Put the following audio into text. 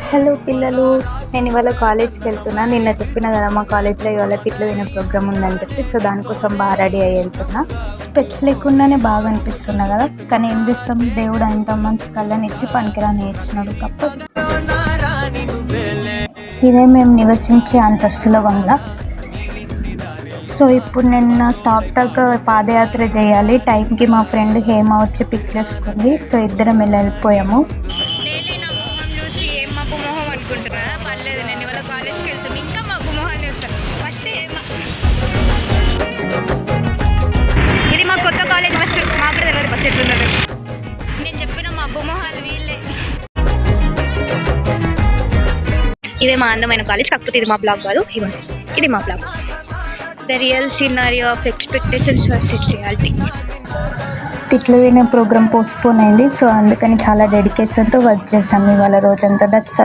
Hello పిల్లలు, నేను ఇవాళ కాలేజ్కి వెళ్తున్నా. నిన్న చెప్పిన కదా మా కాలేజ్లో ఇవాళ తిట్లు వినే ప్రోగ్రామ్ ఉందని చెప్పి. సో దానికోసం బాగా రెడీ అయ్యి వెళ్తున్నా. స్పెట్స్ లేకుండానే బాగా అనిపిస్తున్నా కదా, కానీ ఏం చేస్తాం, దేవుడు అంత మంచి కళ్ళని ఇచ్చి పనికిరాని ఇచ్చినాడు, తప్పదు. ఇదే మేము నివసించే అంతస్తుల బంగ్లా. సో ఇప్పుడు నేను నా స్టాప్ దాకా పాదయాత్ర చేయాలి. టైంకి మా ఫ్రెండ్ హేమ వచ్చి పిక్ చేసుకుంది. సో ఇద్దరం వెళ్ళిపోయాము. డైలీ నా మొహం చూసి ఏం మబ్బు మొహం అనుకుంటున్నా. పర్లేదు, నేను ఇవాళ కాలేజ్కి వెళ్తాను, ఇంకా మబ్బు మొహాన్ని చూస్తాను. ఫస్ట్ ఇది మా కొత్త కాలేజ్ ఫస్ట్, మాకు కూడా తెలియదు ఫస్ట్ ఎట్లున్నది. నేను చెప్పిన మబ్బు మొహాలు వీళ్ళే. ఇదే మా అందమైన కాలేజ్, కాకపోతే ఇది మా బ్లాగ్ కాదు, ఇది మా blog. The real scenario of expectations versus reality. తిట్లు వినే ప్రోగ్రామ్ పోస్ట్పోన్ అయింది. సో అందుకని చాలా డెడికేషన్తో వర్క్ చేసాము ఇవాళ రోజంతా. దట్స్